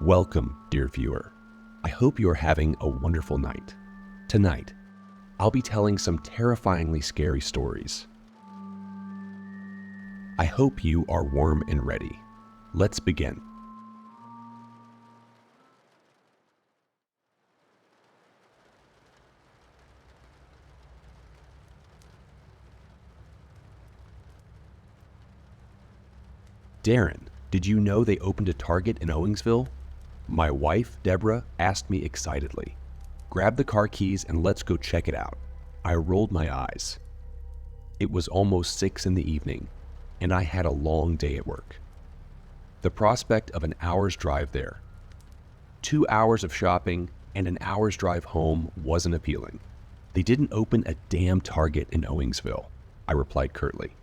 Welcome, dear viewer. I hope you are having a wonderful night. Tonight, I'll be telling some terrifyingly scary stories. I hope you are warm and ready. Let's begin. Darren, did you know they opened a Target in Owingsville? My wife, Deborah, asked me excitedly. Grab the car keys and let's go check it out. I rolled my eyes. It was almost 6 in the evening, and I had a long day at work. The prospect of an hour's drive there, 2 hours of shopping, and an hour's drive home wasn't appealing. They didn't open a damn Target in Owingsville, I replied curtly.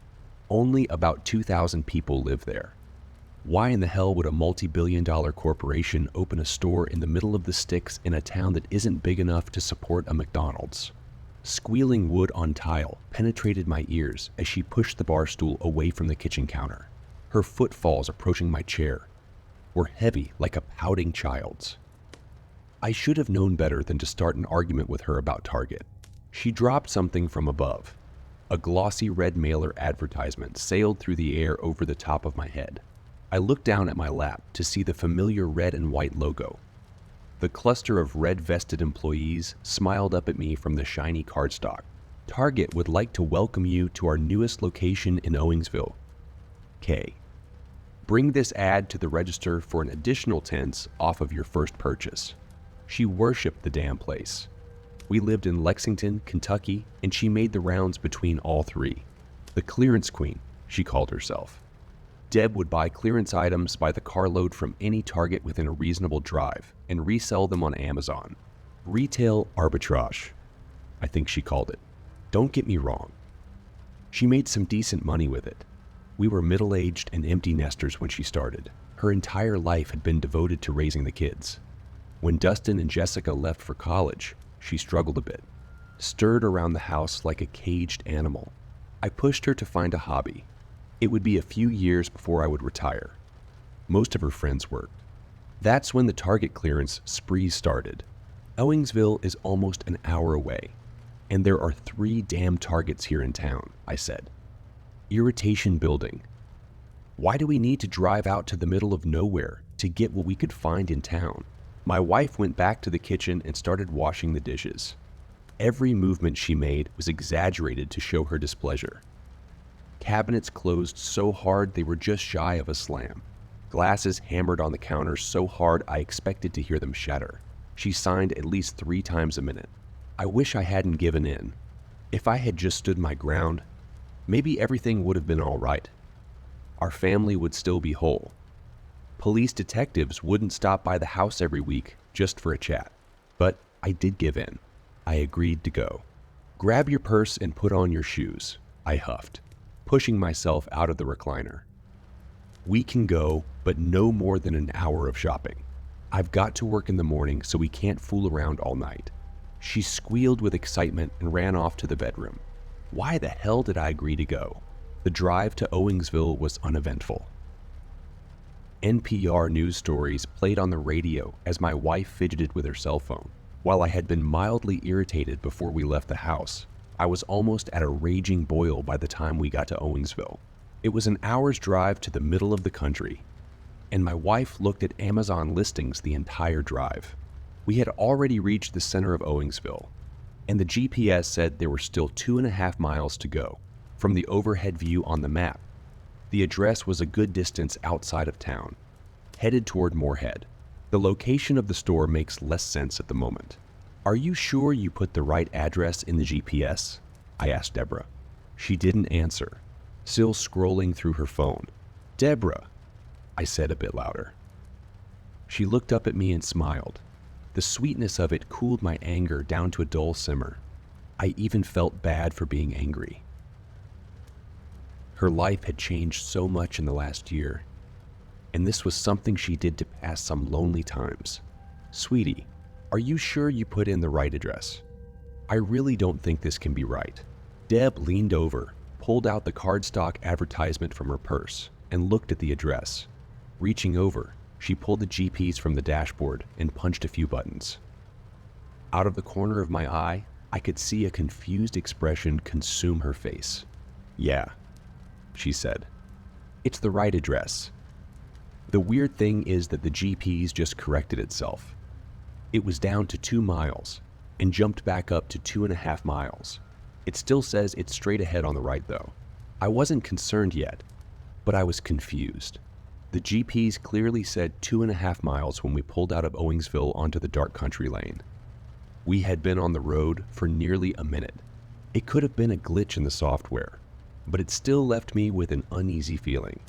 Only about 2,000 people live there. Why in the hell would a multi-billion-dollar corporation open a store in the middle of the sticks in a town that isn't big enough to support a McDonald's? Squealing wood on tile penetrated my ears as she pushed the bar stool away from the kitchen counter. Her footfalls approaching my chair were heavy like a pouting child's. I should have known better than to start an argument with her about Target. She dropped something from above. A glossy red mailer advertisement sailed through the air over the top of my head. I looked down at my lap to see the familiar red and white logo. The cluster of red-vested employees smiled up at me from the shiny cardstock. Target would like to welcome you to our newest location in Owingsville. K. Bring this ad to the register for an additional 10 off of your first purchase. She worshipped the damn place. We lived in Lexington, Kentucky, and she made the rounds between all three. The clearance queen, she called herself. Deb would buy clearance items by the carload from any Target within a reasonable drive and resell them on Amazon. Retail arbitrage, I think she called it. Don't get me wrong. She made some decent money with it. We were middle-aged and empty nesters when she started. Her entire life had been devoted to raising the kids. When Dustin and Jessica left for college, she struggled a bit, stirred around the house like a caged animal. I pushed her to find a hobby. It would be a few years before I would retire. Most of her friends worked. That's when the Target clearance spree started. Owingsville is almost an hour away, and there are 3 damn Targets here in town, I said. Irritation building. Why do we need to drive out to the middle of nowhere to get what we could find in town? My wife went back to the kitchen and started washing the dishes. Every movement she made was exaggerated to show her displeasure. Cabinets closed so hard they were just shy of a slam. Glasses hammered on the counter so hard I expected to hear them shatter. She signed at least 3 times a minute. I wish I hadn't given in. If I had just stood my ground, maybe everything would have been all right. Our family would still be whole. Police detectives wouldn't stop by the house every week just for a chat. But I did give in. I agreed to go. Grab your purse and put on your shoes, I huffed, pushing myself out of the recliner. We can go, but no more than an hour of shopping. I've got to work in the morning, so we can't fool around all night. She squealed with excitement and ran off to the bedroom. Why the hell did I agree to go? The drive to Owingsville was uneventful. NPR news stories played on the radio as my wife fidgeted with her cell phone. While I had been mildly irritated before we left the house, I was almost at a raging boil by the time we got to Owingsville. It was an hour's drive to the middle of the country, and my wife looked at Amazon listings the entire drive. We had already reached the center of Owingsville, and the GPS said there were still 2.5 miles to go. From the overhead view on the map, the address was a good distance outside of town, headed toward Moorhead. The location of the store makes less sense at the moment. Are you sure you put the right address in the GPS? I asked Deborah. She didn't answer, still scrolling through her phone. Deborah, I said a bit louder. She looked up at me and smiled. The sweetness of it cooled my anger down to a dull simmer. I even felt bad for being angry. Her life had changed so much in the last year, and this was something she did to pass some lonely times. Sweetie, are you sure you put in the right address? I really don't think this can be right. Deb leaned over, pulled out the cardstock advertisement from her purse, and looked at the address. Reaching over, She pulled the GPS from the dashboard and punched a few buttons. Out of the corner of my eye, I could see a confused expression consume her face. "Yeah," she said. "It's the right address." The weird thing is that the GPS just corrected itself. It was down to 2 miles and jumped back up to 2.5 miles. It still says it's straight ahead on the right though. I wasn't concerned yet, but I was confused. The GPS clearly said 2.5 miles when we pulled out of Owingsville onto the dark country lane. We had been on the road for nearly a minute. It could have been a glitch in the software, but it still left me with an uneasy feeling.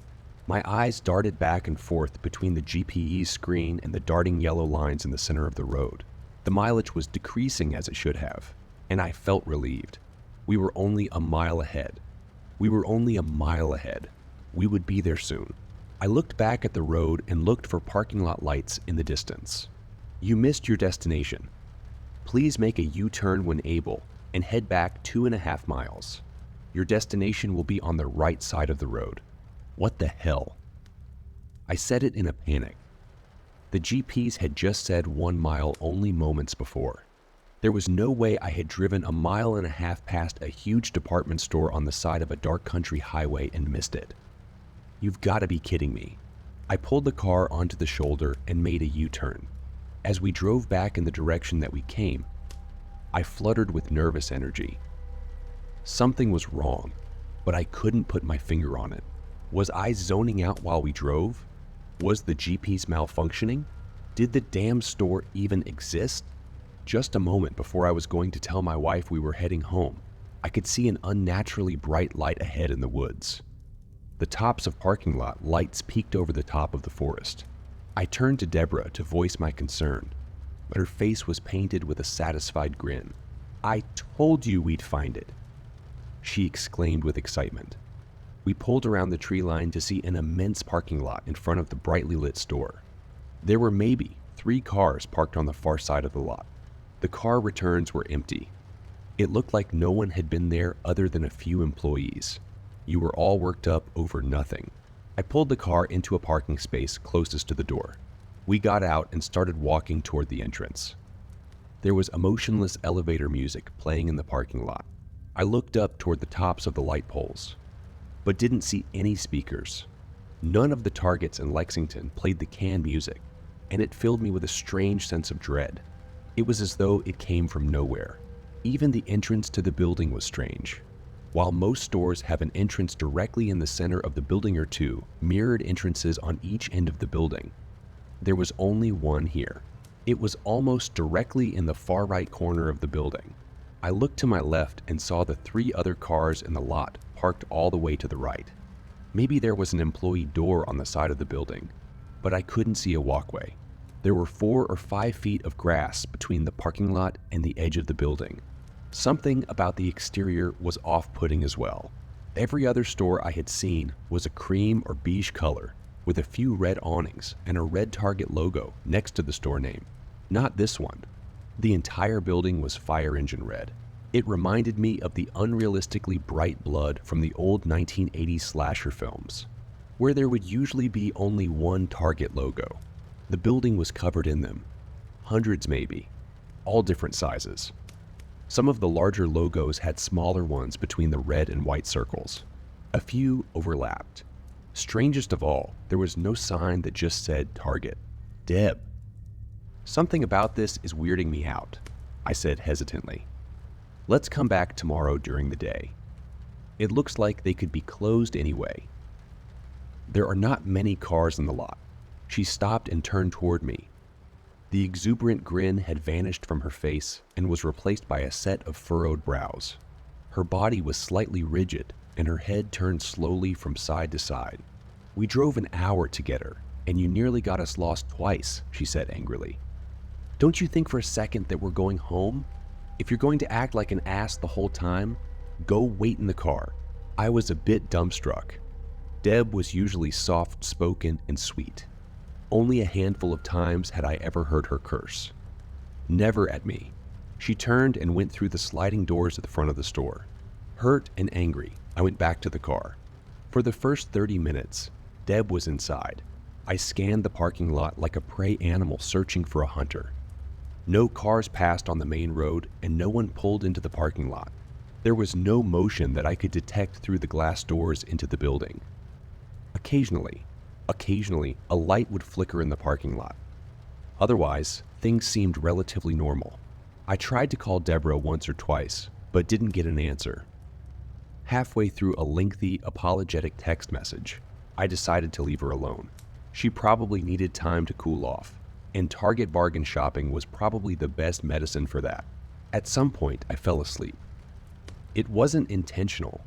My eyes darted back and forth between the GPE screen and the darting yellow lines in the center of the road. The mileage was decreasing as it should have, and I felt relieved. We were only a mile ahead. We would be there soon. I looked back at the road and looked for parking lot lights in the distance. "You missed your destination. Please make a U-turn when able and head back 2.5 miles. Your destination will be on the right side of the road." What the hell? I said it in a panic. The GPS had just said 1 mile only moments before. There was no way I had driven 1.5 miles past a huge department store on the side of a dark country highway and missed it. You've got to be kidding me. I pulled the car onto the shoulder and made a U-turn. As we drove back in the direction that we came, I fluttered with nervous energy. Something was wrong, but I couldn't put my finger on it. Was I zoning out while we drove? Was the GPS malfunctioning? Did the damn store even exist? Just a moment before I was going to tell my wife we were heading home, I could see an unnaturally bright light ahead in the woods. The tops of parking lot lights peeked over the top of the forest. I turned to Deborah to voice my concern, but her face was painted with a satisfied grin. "I told you we'd find it," she exclaimed with excitement. We pulled around the tree line to see an immense parking lot in front of the brightly lit store. There were maybe 3 cars parked on the far side of the lot. The car returns were empty. It looked like no one had been there other than a few employees. You were all worked up over nothing. I pulled the car into a parking space closest to the door. We got out and started walking toward the entrance. There was emotionless elevator music playing in the parking lot. I looked up toward the tops of the light poles, but didn't see any speakers. None of the targets in Lexington played the canned music, and it filled me with a strange sense of dread. It was as though it came from nowhere. Even the entrance to the building was strange. While most stores have an entrance directly in the center of the building or 2 mirrored entrances on each end of the building, there was only one here. It was almost directly in the far right corner of the building. I looked to my left and saw the 3 other cars in the lot parked all the way to the right. Maybe there was an employee door on the side of the building, but I couldn't see a walkway. There were 4 or 5 feet of grass between the parking lot and the edge of the building. Something about the exterior was off-putting as well. Every other store I had seen was a cream or beige color, with a few red awnings and a red Target logo next to the store name. Not this one. The entire building was fire engine red. It reminded me of the unrealistically bright blood from the old 1980s slasher films, where there would usually be only one Target logo. The building was covered in them. Hundreds maybe, all different sizes. Some of the larger logos had smaller ones between the red and white circles. A few overlapped. Strangest of all, there was no sign that just said Target. "Deb, something about this is weirding me out," I said hesitantly. "Let's come back tomorrow during the day. It looks like they could be closed anyway." There are not many cars in the lot. She stopped and turned toward me. The exuberant grin had vanished from her face and was replaced by a set of furrowed brows. Her body was slightly rigid, and her head turned slowly from side to side. "We drove an hour to get her, and you nearly got us lost twice," she said angrily. "Don't you think for a second that we're going home? If you're going to act like an ass the whole time, go wait in the car." I was a bit dumbstruck. Deb was usually soft-spoken and sweet. Only a handful of times had I ever heard her curse. Never at me. She turned and went through the sliding doors at the front of the store. Hurt and angry, I went back to the car. For the first 30 minutes, Deb was inside. I scanned the parking lot like a prey animal searching for a hunter. No cars passed on the main road and no one pulled into the parking lot. There was no motion that I could detect through the glass doors into the building. Occasionally, a light would flicker in the parking lot. Otherwise, things seemed relatively normal. I tried to call Deborah once or twice, but didn't get an answer. Halfway through a lengthy, apologetic text message, I decided to leave her alone. She probably needed time to cool off, and Target bargain shopping was probably the best medicine for that. At some point, I fell asleep. It wasn't intentional,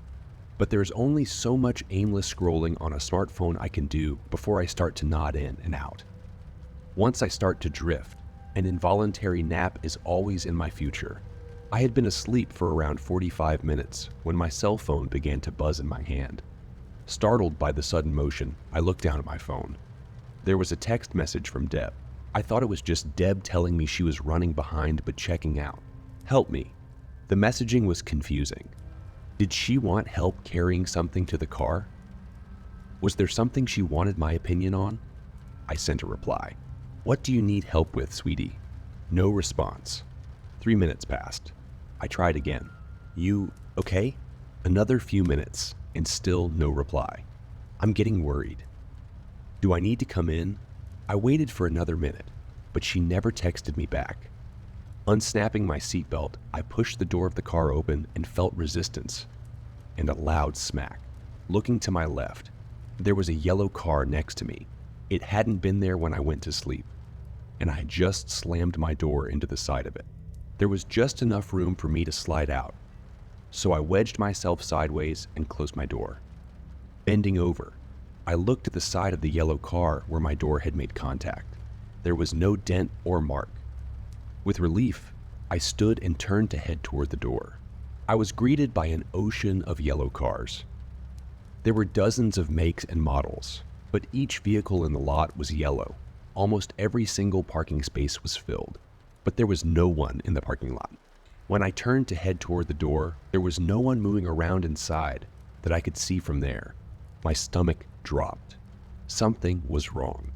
but there's only so much aimless scrolling on a smartphone I can do before I start to nod in and out. Once I start to drift, an involuntary nap is always in my future. I had been asleep for around 45 minutes when my cell phone began to buzz in my hand. Startled by the sudden motion, I looked down at my phone. There was a text message from Deb. I thought it was just Deb telling me she was running behind but checking out. Help me. The messaging was confusing. Did she want help carrying something to the car? Was there something she wanted my opinion on? I sent a reply. What do you need help with, sweetie? No response. 3 minutes passed. I tried again. You okay? Another few minutes, and still no reply. I'm getting worried. Do I need to come in? I waited for another minute, but she never texted me back. Unsnapping my seatbelt, I pushed the door of the car open and felt resistance, and a loud smack. Looking to my left, there was a yellow car next to me. It hadn't been there when I went to sleep, and I had just slammed my door into the side of it. There was just enough room for me to slide out, so I wedged myself sideways and closed my door. Bending over, I looked at the side of the yellow car where my door had made contact. There was no dent or mark. With relief, I stood and turned to head toward the door. I was greeted by an ocean of yellow cars. There were dozens of makes and models, but each vehicle in the lot was yellow. Almost every single parking space was filled, but there was no one in the parking lot. When I turned to head toward the door, there was no one moving around inside that I could see from there. My stomach dropped. Something was wrong.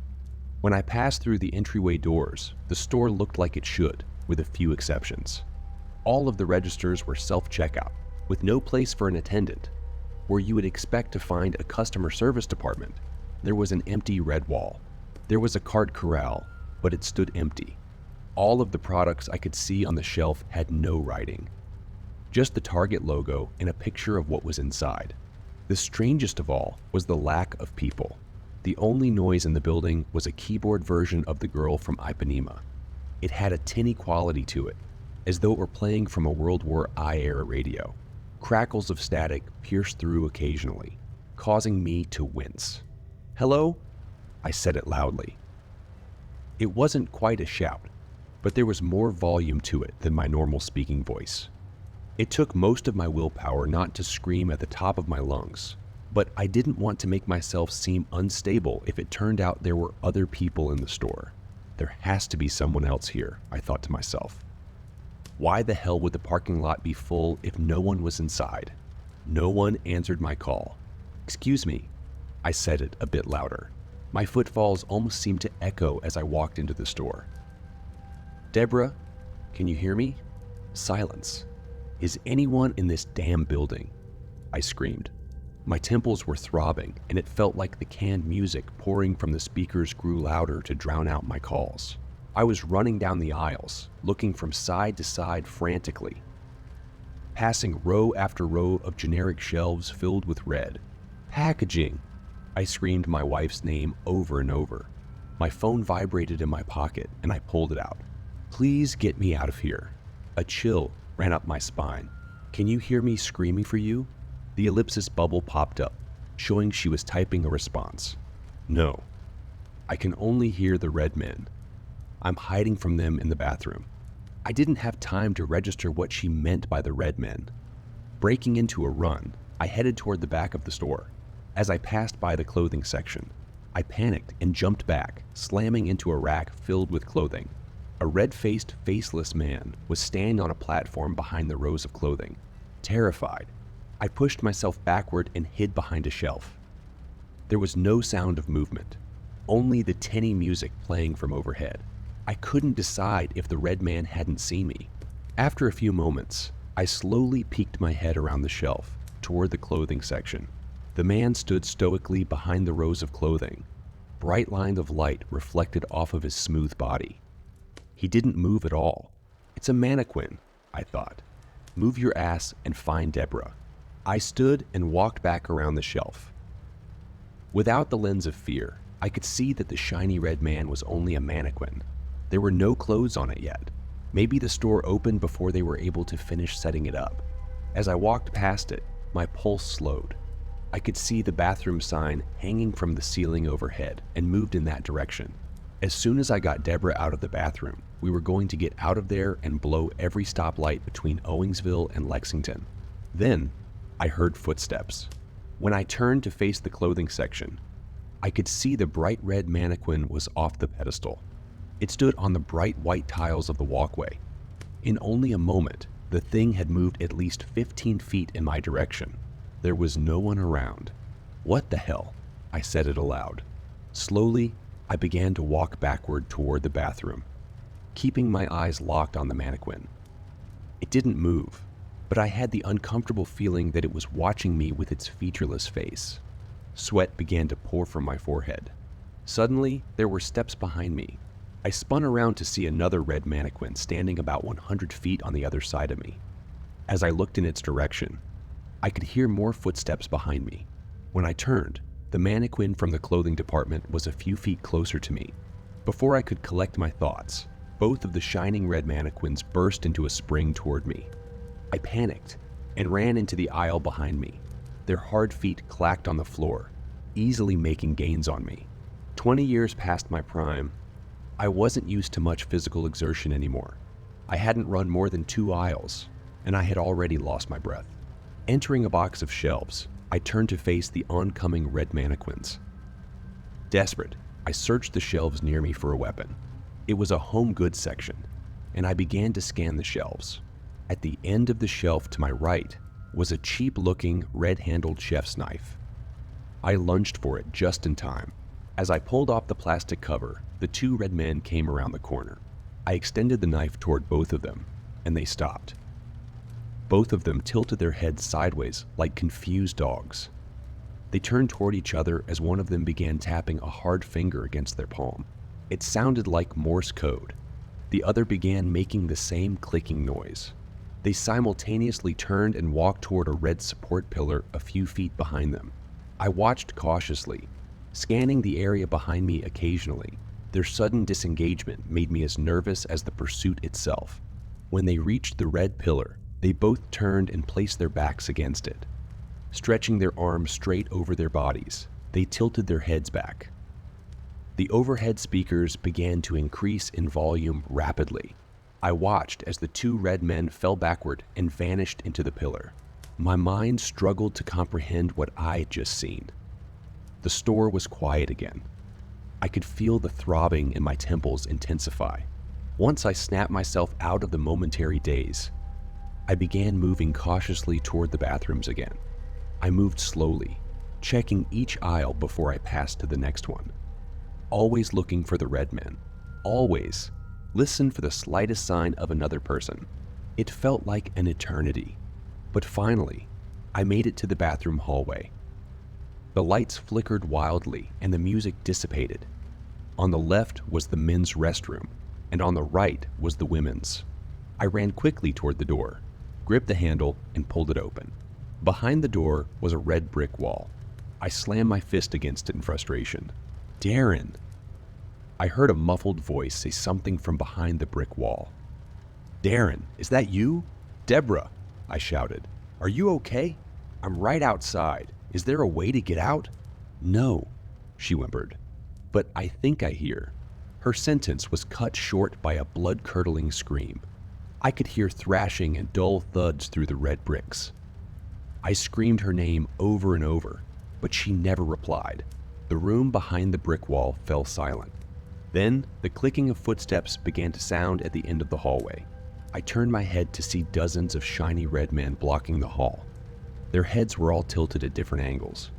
When I passed through the entryway doors, the store looked like it should, with a few exceptions. All of the registers were self-checkout, with no place for an attendant. Where you would expect to find a customer service department, there was an empty red wall. There was a cart corral, but it stood empty. All of the products I could see on the shelf had no writing. Just the Target logo and a picture of what was inside. The strangest of all was the lack of people. The only noise in the building was a keyboard version of The Girl from Ipanema. It had a tinny quality to it, as though it were playing from a World War I era radio. Crackles of static pierced through occasionally, causing me to wince. "Hello?" I said it loudly. It wasn't quite a shout, but there was more volume to it than my normal speaking voice. It took most of my willpower not to scream at the top of my lungs, but I didn't want to make myself seem unstable if it turned out there were other people in the store. There has to be someone else here, I thought to myself. Why the hell would the parking lot be full if no one was inside? No one answered my call. "Excuse me," I said it a bit louder. My footfalls almost seemed to echo as I walked into the store. "Deborah, can you hear me?" Silence. "Is anyone in this damn building?" I screamed. My temples were throbbing, and it felt like the canned music pouring from the speakers grew louder to drown out my calls. I was running down the aisles, looking from side to side frantically, passing row after row of generic shelves filled with red. "Packaging!" I screamed my wife's name over and over. My phone vibrated in my pocket, and I pulled it out. "Please get me out of here." A chill ran up my spine. "Can you hear me screaming for you?" The ellipsis bubble popped up, showing she was typing a response. "No. I can only hear the red men. I'm hiding from them in the bathroom." I didn't have time to register what she meant by the red men. Breaking into a run, I headed toward the back of the store. As I passed by the clothing section, I panicked and jumped back, slamming into a rack filled with clothing. A red-faced, faceless man was standing on a platform behind the rows of clothing. Terrified, I pushed myself backward and hid behind a shelf. There was no sound of movement. only the tinny music playing from overhead. I couldn't decide if the red man hadn't seen me. After a few moments, I slowly peeked my head around the shelf toward the clothing section. The man stood stoically behind the rows of clothing, bright lines of light reflected off of his smooth body. He didn't move at all. It's a mannequin, I thought. Move your ass and find Deborah. I stood and walked back around the shelf. Without the lens of fear, I could see that the shiny red man was only a mannequin. There were no clothes on it yet. Maybe the store opened before they were able to finish setting it up. As I walked past it, my pulse slowed. I could see the bathroom sign hanging from the ceiling overhead and moved in that direction. As soon as I got Deborah out of the bathroom, we were going to get out of there and blow every stoplight between Owingsville and Lexington. Then, I heard footsteps. When I turned to face the clothing section, I could see the bright red mannequin was off the pedestal. It stood on the bright white tiles of the walkway. In only a moment, the thing had moved at least 15 feet in my direction. There was no one around. What the hell? I said it aloud. Slowly, I began to walk backward toward the bathroom, keeping my eyes locked on the mannequin. It didn't move, but I had the uncomfortable feeling that it was watching me with its featureless face. Sweat began to pour from my forehead. Suddenly, there were steps behind me. I spun around to see another red mannequin standing about 100 feet on the other side of me. As I looked in its direction, I could hear more footsteps behind me. When I turned, the mannequin from the clothing department was a few feet closer to me. Before I could collect my thoughts, both of the shining red mannequins burst into a spring toward me. I panicked and ran into the aisle behind me. Their hard feet clacked on the floor, easily making gains on me. 20 years past my prime, I wasn't used to much physical exertion anymore. I hadn't run more than 2 aisles, and I had already lost my breath. Entering a box of shelves, I turned to face the oncoming red mannequins. Desperate, I searched the shelves near me for a weapon. It was a home goods section, and I began to scan the shelves. At the end of the shelf to my right was a cheap-looking, red-handled chef's knife. I lunged for it just in time. As I pulled off the plastic cover, the 2 red men came around the corner. I extended the knife toward both of them, and they stopped. Both of them tilted their heads sideways like confused dogs. They turned toward each other as one of them began tapping a hard finger against their palm. It sounded like Morse code. The other began making the same clicking noise. They simultaneously turned and walked toward a red support pillar a few feet behind them. I watched cautiously, scanning the area behind me occasionally. Their sudden disengagement made me as nervous as the pursuit itself. When they reached the red pillar, they both turned and placed their backs against it. Stretching their arms straight over their bodies, they tilted their heads back. The overhead speakers began to increase in volume rapidly. I watched as the 2 red men fell backward and vanished into the pillar. My mind struggled to comprehend what I had just seen. The store was quiet again. I could feel the throbbing in my temples intensify. Once I snapped myself out of the momentary daze, I began moving cautiously toward the bathrooms again. I moved slowly, checking each aisle before I passed to the next one. Always looking for the red men. Always listen for the slightest sign of another person. It felt like an eternity. But finally, I made it to the bathroom hallway. The lights flickered wildly and the music dissipated. On the left was the men's restroom, and on the right was the women's. I ran quickly toward the door, gripped the handle, and pulled it open. Behind the door was a red brick wall. I slammed my fist against it in frustration. Darren! I heard a muffled voice say something from behind the brick wall. Darren, is that you? Deborah, I shouted. Are you okay? I'm right outside. Is there a way to get out? No, she whimpered. But I think I hear. Her sentence was cut short by a blood-curdling scream. I could hear thrashing and dull thuds through the red bricks. I screamed her name over and over, but she never replied. The room behind the brick wall fell silent. Then, the clicking of footsteps began to sound at the end of the hallway. I turned my head to see dozens of shiny red men blocking the hall. Their heads were all tilted at different angles.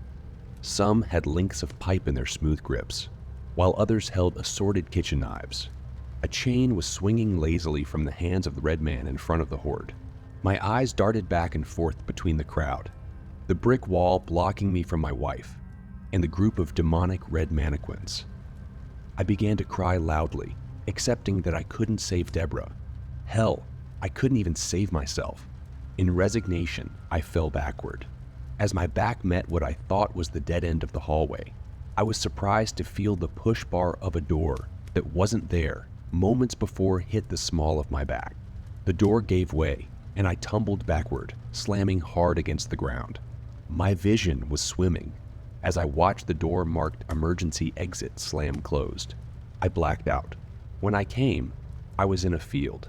Some had links of pipe in their smooth grips. while others held assorted kitchen knives. A chain was swinging lazily from the hands of the red man in front of the horde. My eyes darted back and forth between the crowd, the brick wall blocking me from my wife, and the group of demonic red mannequins. I began to cry loudly, accepting that I couldn't save Deborah. Hell, I couldn't even save myself. In resignation, I fell backward. As my back met what I thought was the dead end of the hallway, I was surprised to feel the push bar of a door that wasn't there moments before hit the small of my back. The door gave way, and I tumbled backward, slamming hard against the ground. My vision was swimming as I watched the door marked emergency exit slam closed. I blacked out. When I came, I was in a field.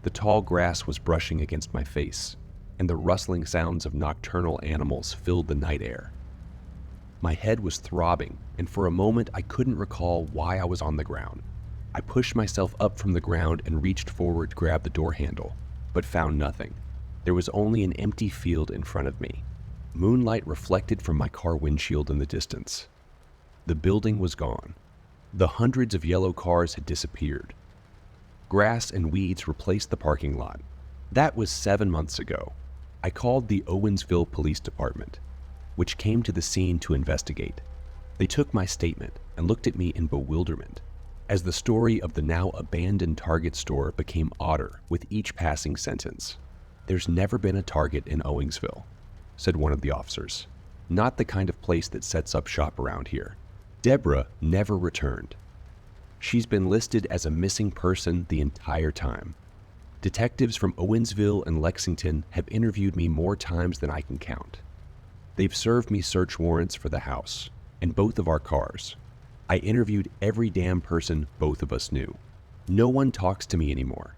The tall grass was brushing against my face, and the rustling sounds of nocturnal animals filled the night air. My head was throbbing, and for a moment I couldn't recall why I was on the ground. I pushed myself up from the ground and reached forward to grab the door handle, but found nothing. There was only an empty field in front of me. Moonlight reflected from my car windshield in the distance. The building was gone. The hundreds of yellow cars had disappeared. Grass and weeds replaced the parking lot. That was 7 months ago. I called the Owensville Police Department, which came to the scene to investigate. They took my statement and looked at me in bewilderment as the story of the now abandoned Target store became odder with each passing sentence. "There's never been a Target in Owensville," said one of the officers. "Not the kind of place that sets up shop around here. Deborah never returned. She's been listed as a missing person the entire time. Detectives from Owensville and Lexington have interviewed me more times than I can count. They've served me search warrants for the house and both of our cars. I interviewed every damn person both of us knew. No one talks to me anymore.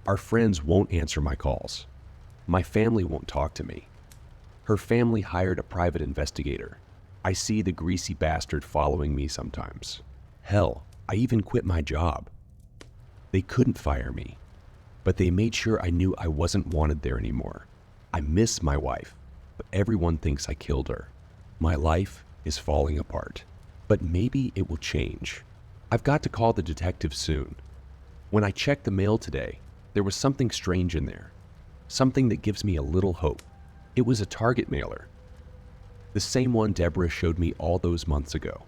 Our friends won't answer my calls. My family won't talk to me. Her family hired a private investigator. I see the greasy bastard following me sometimes. Hell, I even quit my job. They couldn't fire me, but they made sure I knew I wasn't wanted there anymore. I miss my wife, but everyone thinks I killed her. My life is falling apart, but maybe it will change. I've got to call the detective soon. When I checked the mail today, there was something strange in there, something that gives me a little hope. It was a Target mailer, the same one Deborah showed me all those months ago,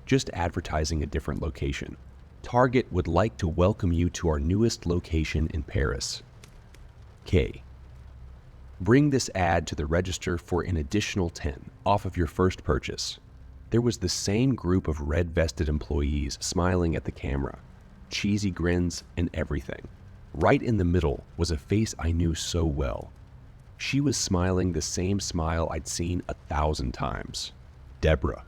just advertising a different location. Target would like to welcome you to our newest location in Paris. K. Bring this ad to the register for an additional 10 off of your first purchase. There was the same group of red-vested employees smiling at the camera, cheesy grins and everything. Right in the middle was a face I knew so well. She was smiling the same smile I'd seen 1,000 times. Deborah.